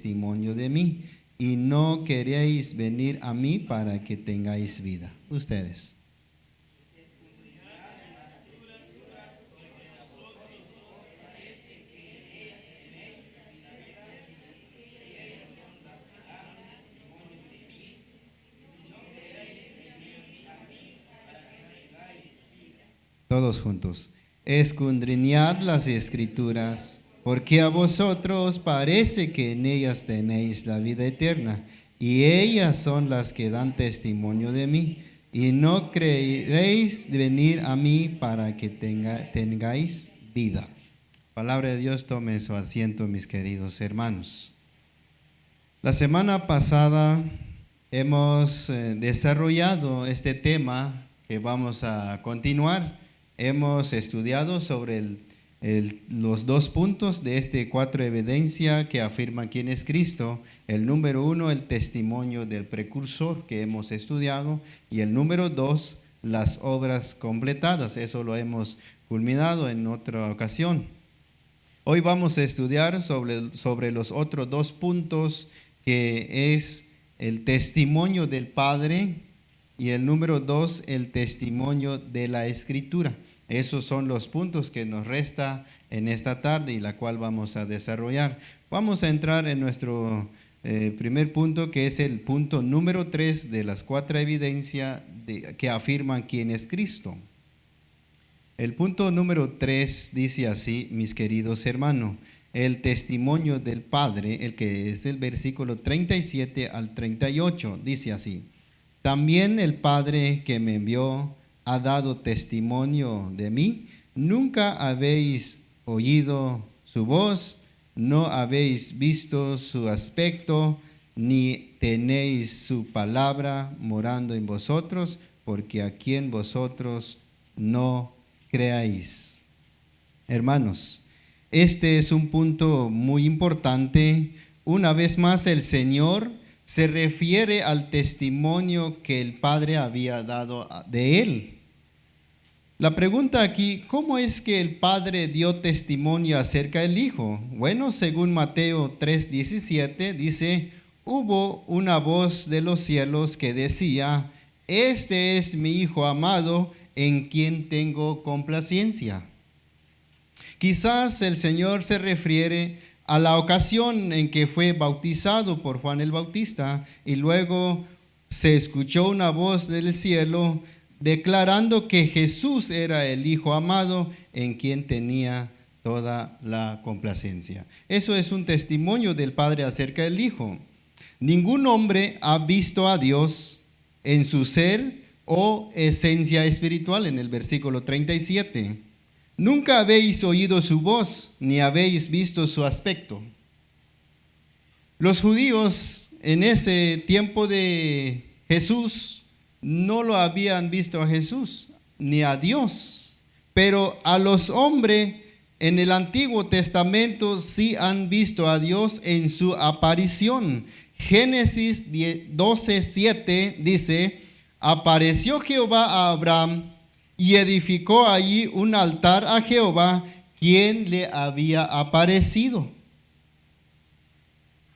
testimonio de mí, y no queréis venir a mí para que tengáis vida. Ustedes. Todos juntos. Escudriñad las Escrituras, porque a vosotros parece que en ellas tenéis la vida eterna, y ellas son las que dan testimonio de mí, y no creeréis venir a mí para que tengáis vida. Palabra de Dios, tome su asiento, mis queridos hermanos. La semana pasada hemos desarrollado este tema que vamos a continuar. Hemos estudiado sobre los 2 puntos de este 4 evidencia que afirman quién es Cristo. El número 1, el testimonio del precursor que hemos estudiado, y el número 2, las obras completadas. Eso lo hemos culminado en otra ocasión. Hoy vamos a estudiar sobre los otros 2 puntos, que es el testimonio del Padre y el número 2, el testimonio de la Escritura. Esos son los puntos que nos resta en esta tarde y la cual vamos a desarrollar. Vamos a entrar en nuestro primer punto, que es el punto número 3 de las 4 evidencias que afirman quién es Cristo. El punto número 3 dice así, mis queridos hermanos: el testimonio del Padre, el que es el versículo 37 al 38, dice así: también el Padre que me envió ha dado testimonio de mí. Nunca habéis oído su voz, no habéis visto su aspecto, ni tenéis su palabra morando en vosotros, porque a quien vosotros no creáis. Hermanos, este es un punto muy importante. Una vez más, el Señor se refiere al testimonio que el Padre había dado de Él. La pregunta aquí: ¿cómo es que el Padre dio testimonio acerca del Hijo? Bueno, según Mateo 3:17 dice: hubo una voz de los cielos que decía: este es mi Hijo amado, en quien tengo complacencia. Quizás el Señor se refiere a la ocasión en que fue bautizado por Juan el Bautista, y luego se escuchó una voz del cielo declarando que Jesús era el Hijo amado, en quien tenía toda la complacencia. Eso es un testimonio del Padre acerca del Hijo. Ningún hombre ha visto a Dios en su ser o esencia espiritual, en el versículo 37. Nunca habéis oído su voz, ni habéis visto su aspecto. Los judíos en ese tiempo de Jesús no lo habían visto a Jesús ni a Dios, pero a los hombres en el Antiguo Testamento sí han visto a Dios en su aparición. Génesis 12:7 dice: apareció Jehová a Abraham y edificó allí un altar a Jehová, quien le había aparecido.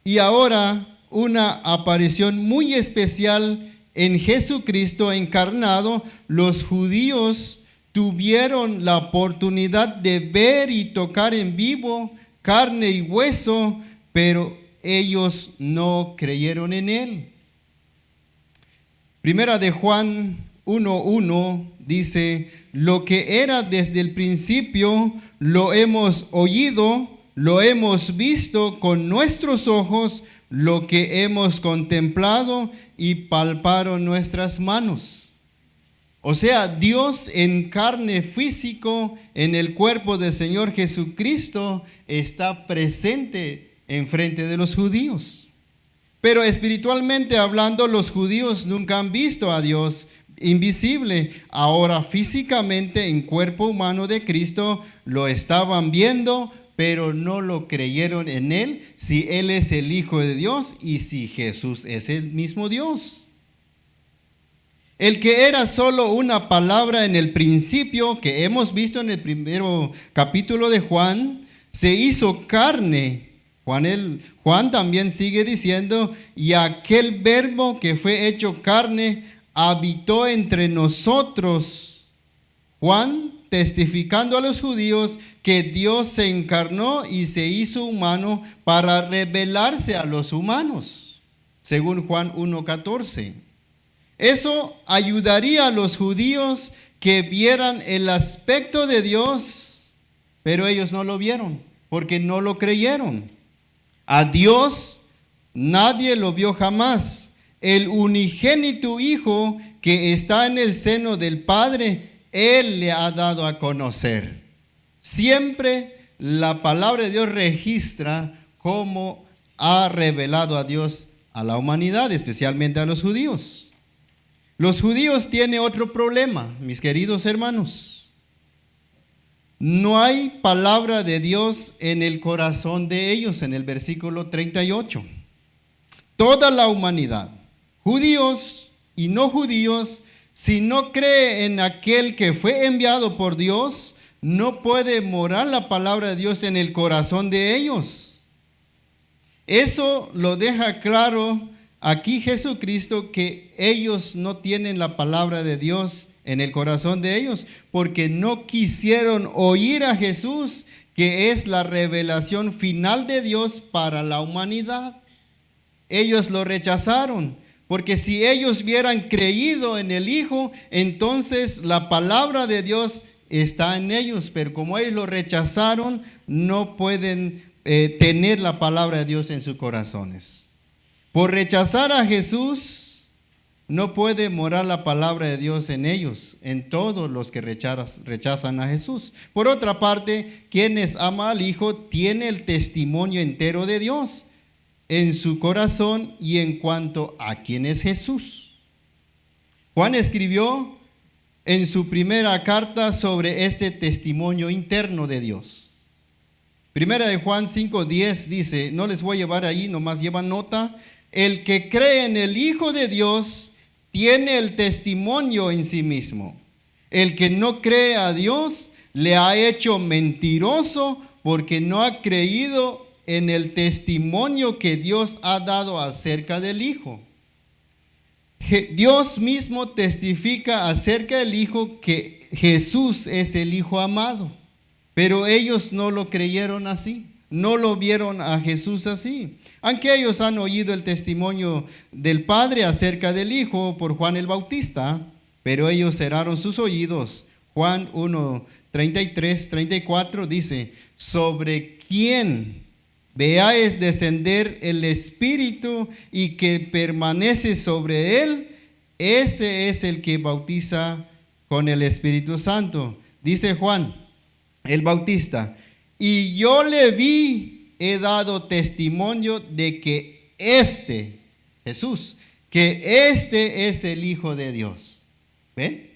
Y ahora una aparición muy especial en Jesucristo encarnado. Los judíos tuvieron la oportunidad de ver y tocar en vivo, carne y hueso, pero ellos no creyeron en él. Primera de Juan 1:1 dice: lo que era desde el principio lo hemos oído, lo hemos visto con nuestros ojos, lo que hemos contemplado y palparon nuestras manos. O sea, Dios en carne físico, en el cuerpo del Señor Jesucristo, está presente enfrente de los judíos. Pero espiritualmente hablando, los judíos nunca han visto a Dios invisible. Ahora físicamente, en cuerpo humano de Cristo, lo estaban viendo, pero no lo creyeron en Él, si Él es el Hijo de Dios y si Jesús es el mismo Dios. El que era solo una palabra en el principio, que hemos visto en el primer capítulo de Juan, se hizo carne Juan también sigue diciendo, y aquel verbo que fue hecho carne habitó entre nosotros. Juan testificando a los judíos que Dios se encarnó y se hizo humano para revelarse a los humanos, según Juan 1:14. Eso ayudaría a los judíos que vieran el aspecto de Dios, pero ellos no lo vieron, porque no lo creyeron. A Dios nadie lo vio jamás. El unigénito Hijo que está en el seno del Padre, Él le ha dado a conocer. Siempre la palabra de Dios registra cómo ha revelado a Dios a la humanidad, especialmente a los judíos. Los judíos tienen otro problema, mis queridos hermanos. No hay palabra de Dios en el corazón de ellos, en el versículo 38. Toda la humanidad, judíos y no judíos, si no cree en aquel que fue enviado por Dios, no puede morar la palabra de Dios en el corazón de ellos. Eso lo deja claro aquí Jesucristo, que ellos no tienen la palabra de Dios en el corazón de ellos, porque no quisieron oír a Jesús, que es la revelación final de Dios para la humanidad. Ellos lo rechazaron, porque si ellos hubieran creído en el Hijo, entonces la palabra de Dios está en ellos, pero como ellos lo rechazaron, no pueden tener la palabra de Dios en sus corazones. Por rechazar a Jesús, no puede morar la palabra de Dios en ellos, en todos los que rechazan a Jesús. Por otra parte, quienes aman al Hijo tiene el testimonio entero de Dios en su corazón y en cuanto a quién es Jesús. Juan escribió en su primera carta sobre este testimonio interno de Dios. Primera de Juan 5:10 dice, no les voy a llevar ahí, nomás llevan nota. El que cree en el Hijo de Dios tiene el testimonio en sí mismo. El que no cree a Dios le ha hecho mentiroso, porque no ha creído en el testimonio que Dios ha dado acerca del Hijo. Dios mismo testifica acerca del Hijo que Jesús es el Hijo amado, pero ellos no lo creyeron así, no lo vieron a Jesús así. Aunque ellos han oído el testimonio del Padre acerca del Hijo por Juan el Bautista, pero ellos cerraron sus oídos. Juan 1:33, 34 dice, sobre quién veáis descender el Espíritu y que permanece sobre él, ese es el que bautiza con el Espíritu Santo. Dice Juan el Bautista, y yo le vi, he dado testimonio de que Jesús, que es el Hijo de Dios. ¿Ven?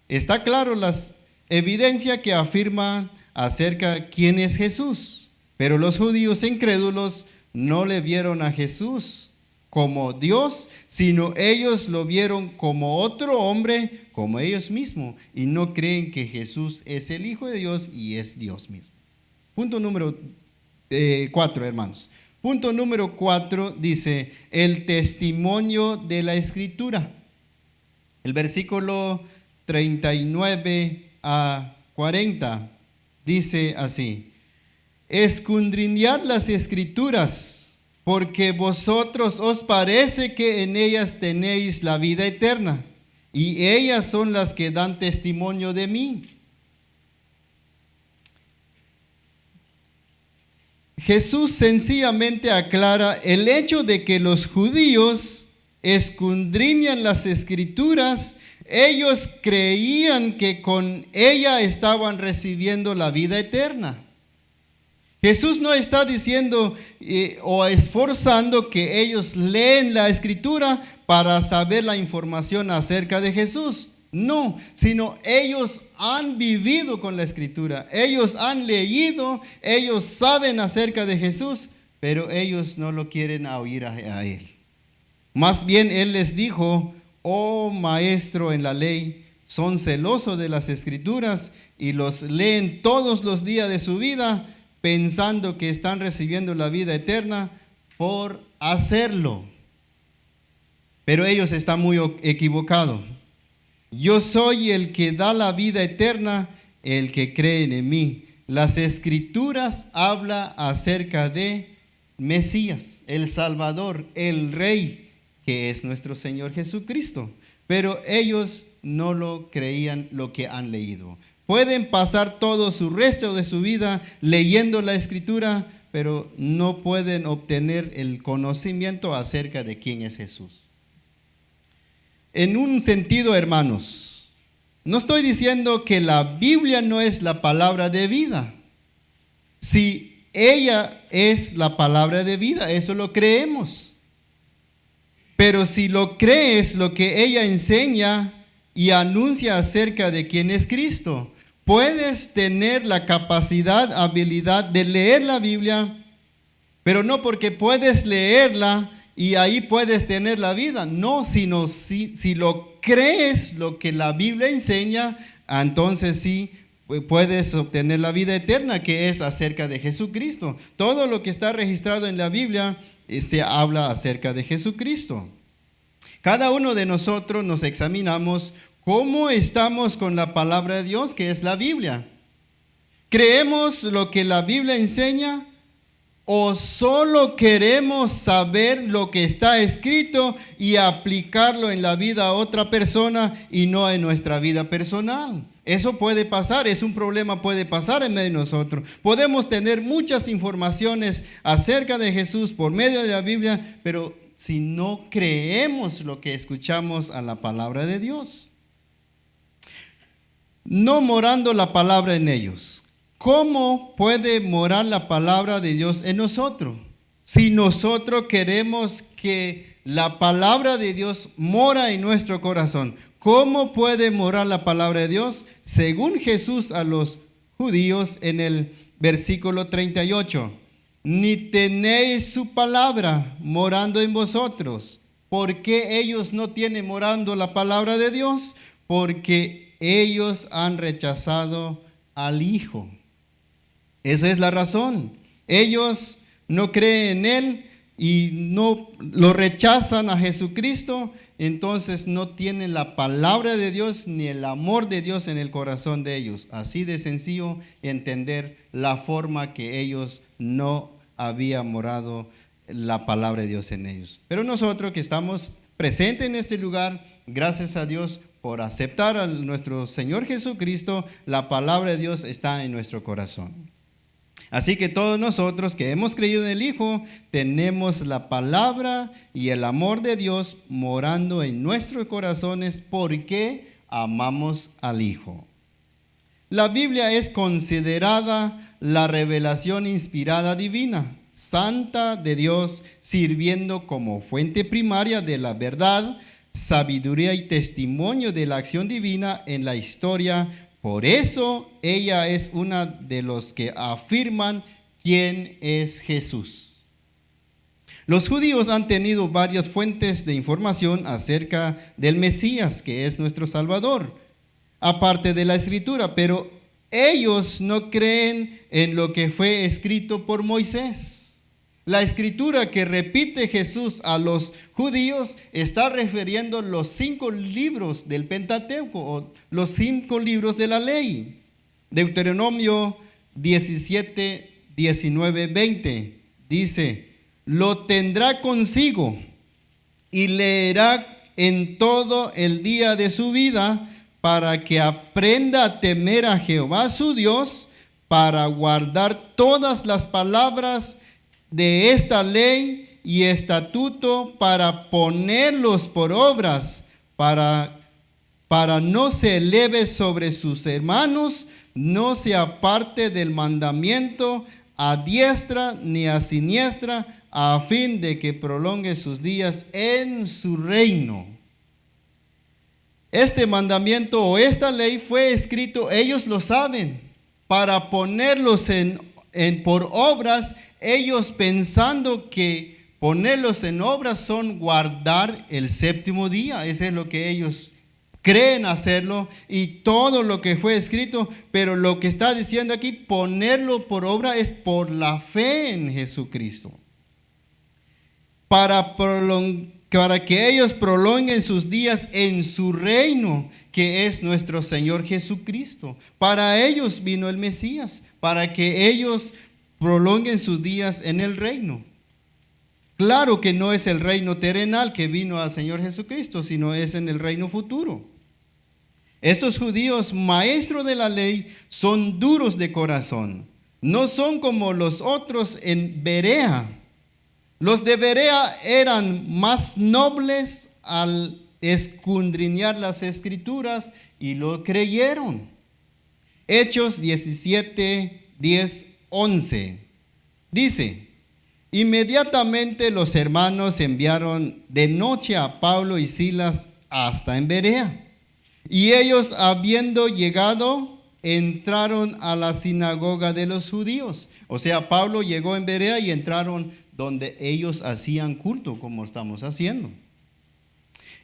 Está claro las evidencias que afirman acerca de quién es Jesús. Pero los judíos incrédulos no le vieron a Jesús como Dios, sino ellos lo vieron como otro hombre, como ellos mismos, y no creen que Jesús es el Hijo de Dios y es Dios mismo. Punto número 4, hermanos. Punto número 4 dice, el testimonio de la Escritura. El versículo 39 a 40 dice así, escudriñad las Escrituras, porque vosotros os parece que en ellas tenéis la vida eterna, y ellas son las que dan testimonio de mí. Jesús sencillamente aclara el hecho de que los judíos escudriñan las Escrituras. Ellos creían que con ella estaban recibiendo la vida eterna. Jesús no está diciendo o esforzando que ellos leen la Escritura para saber la información acerca de Jesús. No, sino ellos han vivido con la Escritura, ellos han leído, ellos saben acerca de Jesús, pero ellos no lo quieren oír a Él. Más bien Él les dijo, oh maestro en la ley, son celosos de las Escrituras y los leen todos los días de su vida, pensando que están recibiendo la vida eterna por hacerlo. Pero ellos están muy equivocados. Yo soy el que da la vida eterna, el que cree en mí. Las Escrituras hablan acerca de Mesías, el Salvador, el Rey, que es nuestro Señor Jesucristo. Pero ellos no lo creían lo que han leído. Pueden pasar todo su resto de su vida leyendo la Escritura, pero no pueden obtener el conocimiento acerca de quién es Jesús. En un sentido, hermanos, no estoy diciendo que la Biblia no es la palabra de vida. Si ella es la palabra de vida, eso lo creemos. Pero si lo crees, lo que ella enseña y anuncia acerca de quién es Cristo, puedes tener la capacidad, habilidad de leer la Biblia, pero no porque puedes leerla y ahí puedes tener la vida. No, sino si lo crees, lo que la Biblia enseña, entonces sí puedes obtener la vida eterna, que es acerca de Jesucristo. Todo lo que está registrado en la Biblia se habla acerca de Jesucristo. Cada uno de nosotros nos examinamos cómo estamos con la palabra de Dios, que es la Biblia. ¿Creemos lo que la Biblia enseña? ¿O solo queremos saber lo que está escrito y aplicarlo en la vida a otra persona y no en nuestra vida personal? Eso puede pasar, es un problema, puede pasar en medio de nosotros. Podemos tener muchas informaciones acerca de Jesús por medio de la Biblia, pero si no creemos lo que escuchamos a la palabra de Dios, no morando la palabra en ellos. ¿Cómo puede morar la palabra de Dios en nosotros? Si nosotros queremos que la palabra de Dios mora en nuestro corazón, ¿cómo puede morar la palabra de Dios? Según Jesús a los judíos en el versículo 38, ni tenéis su palabra morando en vosotros. ¿Por qué ellos no tienen morando la palabra de Dios? Porque ellos han rechazado al Hijo. Esa es la razón. Ellos no creen en Él y no lo rechazan a Jesucristo, entonces no tienen la palabra de Dios ni el amor de Dios en el corazón de ellos. Así de sencillo entender la forma que ellos no habían morado la palabra de Dios en ellos. Pero nosotros que estamos presentes en este lugar, gracias a Dios por aceptar a nuestro Señor Jesucristo, la palabra de Dios está en nuestro corazón. Así que todos nosotros que hemos creído en el Hijo, tenemos la palabra y el amor de Dios morando en nuestros corazones porque amamos al Hijo. La Biblia es considerada la revelación inspirada divina, santa de Dios, sirviendo como fuente primaria de la verdad, sabiduría y testimonio de la acción divina en la historia. Por eso ella es una de los que afirman quién es Jesús. Los judíos han tenido varias fuentes de información acerca del Mesías, que es nuestro Salvador, aparte de la Escritura, pero ellos no creen en lo que fue escrito por Moisés. La escritura que repite Jesús a los judíos está refiriendo los 5 libros del Pentateuco o los 5 libros de la ley. Deuteronomio 17, 19, 20 dice: lo tendrá consigo y leerá en todo el día de su vida para que aprenda a temer a Jehová su Dios, para guardar todas las palabras de esta ley y estatuto, para ponerlos por obras, para no se eleve sobre sus hermanos, no se aparte del mandamiento a diestra ni a siniestra, a fin de que prolongue sus días en su reino. Este mandamiento o esta ley fue escrito, ellos lo saben, para ponerlos por obras, ellos pensando que ponerlos en obras son guardar el séptimo día. Eso es lo que ellos creen hacerlo y todo lo que fue escrito, pero lo que está diciendo aquí, ponerlo por obra, es por la fe en Jesucristo. Para que ellos prolonguen sus días en su reino, que es nuestro Señor Jesucristo. Para ellos vino el Mesías, para que ellos prolonguen sus días en el reino. Claro que no es el reino terrenal que vino al Señor Jesucristo, sino es en el reino futuro. Estos judíos, maestros de la ley, son duros de corazón. No son como los otros en Berea. Los de Berea eran más nobles al escudriñar las escrituras y lo creyeron. Hechos 17, 10, 11. Dice: inmediatamente los hermanos enviaron de noche a Pablo y Silas hasta en Berea. Y ellos, habiendo llegado, entraron a la sinagoga de los judíos. O sea, Pablo llegó en Berea y entraron donde ellos hacían culto, como estamos haciendo.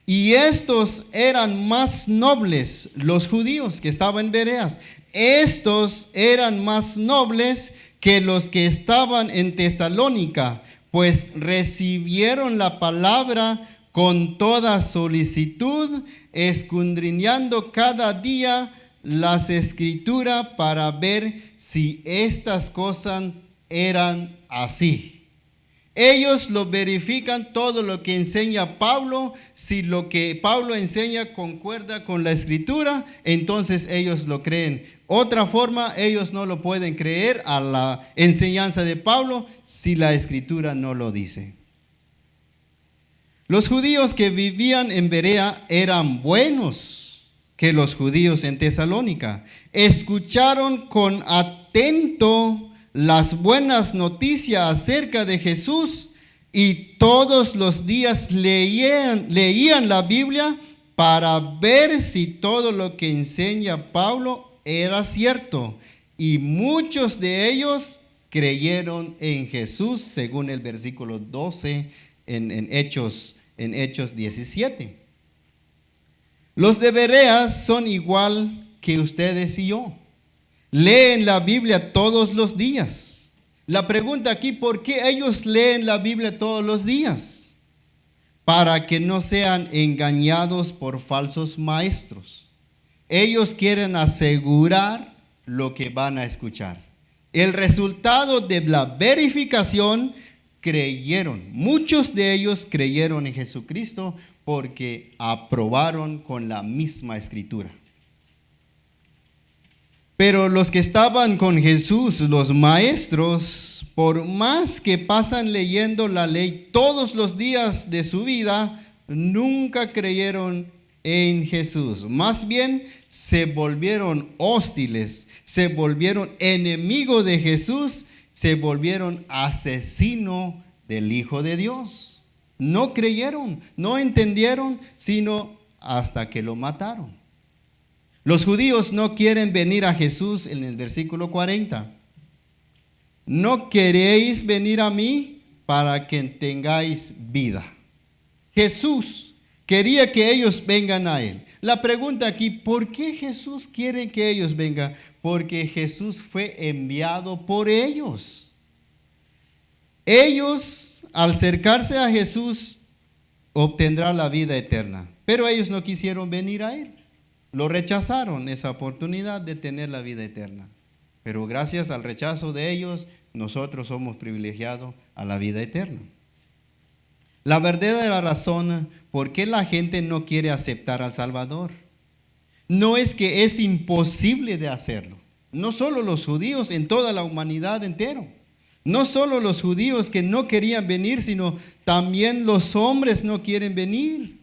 Y estos eran más nobles, los judíos que estaban en Berea. Estos eran más nobles que los que estaban en Tesalónica, pues recibieron la palabra con toda solicitud, escudriñando cada día las escrituras para ver si estas cosas eran así. Ellos lo verifican todo lo que enseña Pablo. Si lo que Pablo enseña concuerda con la escritura, entonces ellos lo creen. Otra forma, ellos no lo pueden creer a la enseñanza de Pablo si la escritura no lo dice. Los judíos que vivían en Berea eran buenos que los judíos en Tesalónica. Escucharon con atento las buenas noticias acerca de Jesús y todos los días leían la Biblia para ver si todo lo que enseña Pablo era cierto. Y muchos de ellos creyeron en Jesús, según el versículo 12 en Hechos 17. Los de Berea son igual que ustedes y yo. Leen la Biblia todos los días. La pregunta aquí, ¿por qué ellos leen la Biblia todos los días? Para que no sean engañados por falsos maestros. Ellos quieren asegurar lo que van a escuchar. El resultado de la verificación, creyeron. Muchos de ellos creyeron en Jesucristo porque aprobaron con la misma escritura. Pero los que estaban con Jesús, los maestros, por más que pasan leyendo la ley todos los días de su vida, nunca creyeron en Jesús. Más bien se volvieron hostiles, se volvieron enemigos de Jesús, se volvieron asesinos del Hijo de Dios. No creyeron, no entendieron, sino hasta que lo mataron. Los judíos no quieren venir a Jesús en el versículo 40. No queréis venir a mí para que tengáis vida. Jesús quería que ellos vengan a Él. La pregunta aquí, ¿por qué Jesús quiere que ellos vengan? Porque Jesús fue enviado por ellos. Ellos, al acercarse a Jesús, obtendrán la vida eterna. Pero ellos no quisieron venir a Él. Lo rechazaron, esa oportunidad de tener la vida eterna. Pero gracias al rechazo de ellos, nosotros somos privilegiados a la vida eterna. La verdadera razón por qué la gente no quiere aceptar al Salvador no es que es imposible de hacerlo. No solo los judíos, en toda la humanidad entera. No solo los judíos que no querían venir, sino también los hombres no quieren venir.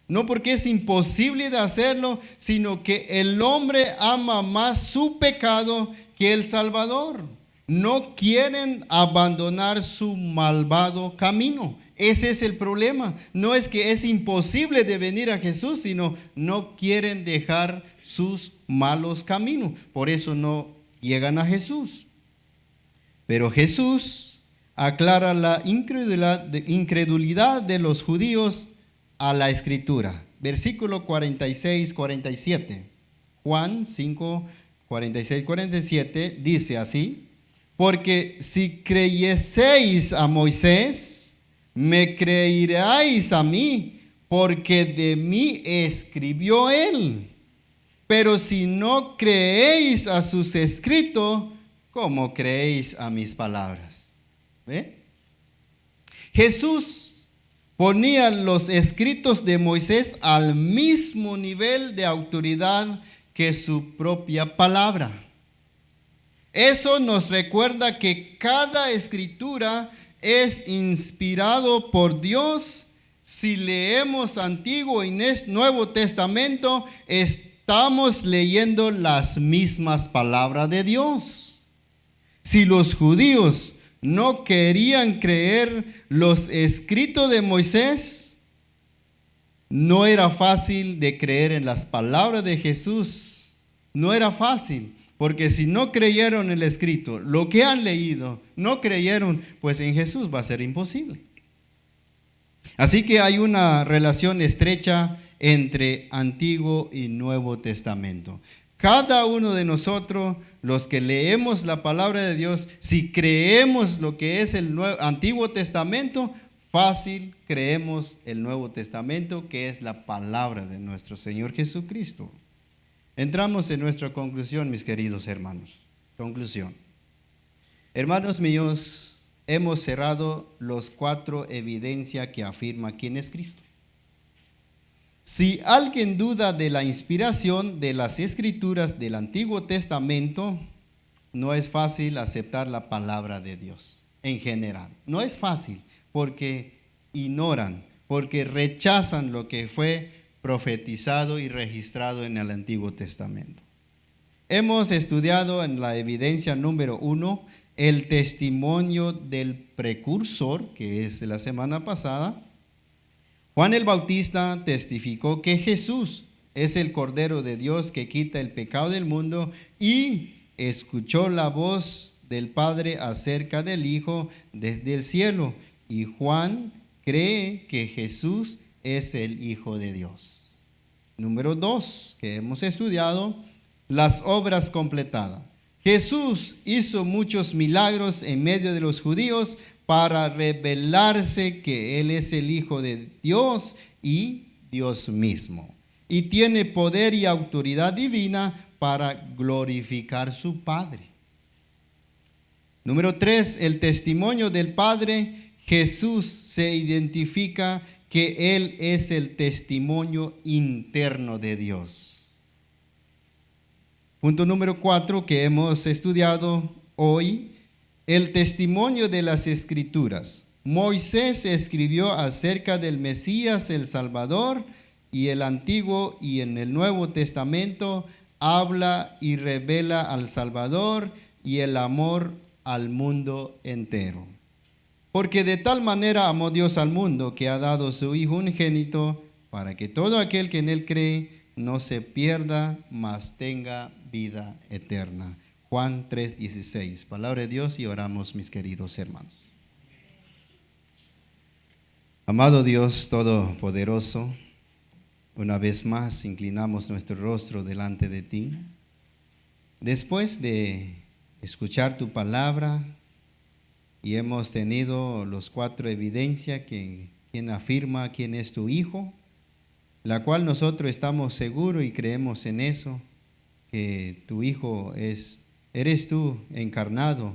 No porque es imposible de hacerlo, sino que el hombre ama más su pecado que el Salvador. No quieren abandonar su malvado camino. Ese es el problema. No es que es imposible de venir a Jesús, sino no quieren dejar sus malos caminos. Por eso no llegan a Jesús. Pero Jesús aclara la incredulidad de los judíos a la escritura. versículo 46, 47. Juan 5, 46, 47 dice así: porque si creyeseis a Moisés, me creeríais a mí, porque de mí escribió él. Pero si no creéis a sus escritos, ¿cómo creéis a mis palabras? ¿Ve? Jesús ponía los escritos de Moisés al mismo nivel de autoridad que su propia palabra. Eso nos recuerda que cada escritura es inspirado por Dios. Si leemos Antiguo y Nuevo Testamento, estamos leyendo las mismas palabras de Dios. Si los judíos no querían creer los escritos de Moisés, no era fácil de creer en las palabras de Jesús. No era fácil, porque si no creyeron el escrito, lo que han leído, no creyeron, pues en Jesús va a ser imposible. Así que hay una relación estrecha entre Antiguo y Nuevo Testamento. Cada uno de nosotros, los que leemos la palabra de Dios, si creemos lo que es el Antiguo Testamento, fácil creemos el Nuevo Testamento, que es la palabra de nuestro Señor Jesucristo. Entramos en nuestra conclusión, mis queridos hermanos. Conclusión. Hermanos míos, hemos cerrado los 4 evidencias que afirma quién es Cristo. Si alguien duda de la inspiración de las escrituras del Antiguo Testamento, no es fácil aceptar la palabra de Dios en general. No es fácil porque ignoran, porque rechazan lo que fue profetizado y registrado en el Antiguo Testamento. Hemos estudiado en la evidencia número 1 el testimonio del precursor, que es de la semana pasada. Juan el Bautista testificó que Jesús es el Cordero de Dios que quita el pecado del mundo y escuchó la voz del Padre acerca del Hijo desde el cielo. Y Juan cree que Jesús es el Hijo de Dios. Número 2, que hemos estudiado, las obras completadas. Jesús hizo muchos milagros en medio de los judíos para revelarse que Él es el Hijo de Dios y Dios mismo. Y tiene poder y autoridad divina para glorificar su Padre. Número 3, el testimonio del Padre. Jesús se identifica que Él es el testimonio interno de Dios. Punto número 4 que hemos estudiado hoy, el testimonio de las Escrituras. Moisés escribió acerca del Mesías, el Salvador, y el Antiguo y en el Nuevo Testamento habla y revela al Salvador y el amor al mundo entero. Porque de tal manera amó Dios al mundo que ha dado su Hijo unigénito para que todo aquel que en Él cree no se pierda, mas tenga vida eterna. Juan 3:16. Palabra de Dios y oramos, mis queridos hermanos. Amado Dios Todopoderoso, una vez más inclinamos nuestro rostro delante de ti. Después de escuchar tu palabra, y hemos tenido los 4 evidencias que quien afirma quién es tu Hijo, la cual nosotros estamos seguros y creemos en eso, que tu Hijo eres tú encarnado,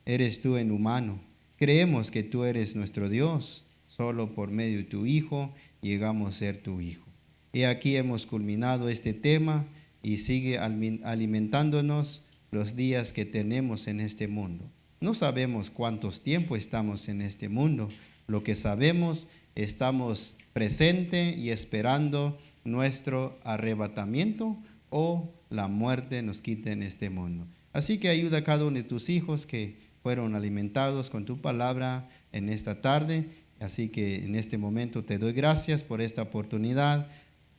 eres tú en humano. Creemos que tú eres nuestro Dios, solo por medio de tu Hijo llegamos a ser tu Hijo. Y aquí hemos culminado este tema y sigue alimentándonos los días que tenemos en este mundo. No sabemos cuántos tiempos estamos en este mundo. Lo que sabemos, estamos presentes y esperando nuestro arrebatamiento o la muerte nos quite en este mundo. Así que ayuda a cada uno de tus hijos que fueron alimentados con tu palabra en esta tarde. Así que en este momento te doy gracias por esta oportunidad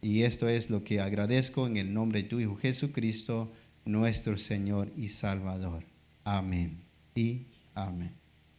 y esto es lo que agradezco en el nombre de tu Hijo Jesucristo, nuestro Señor y Salvador. Amén y amén.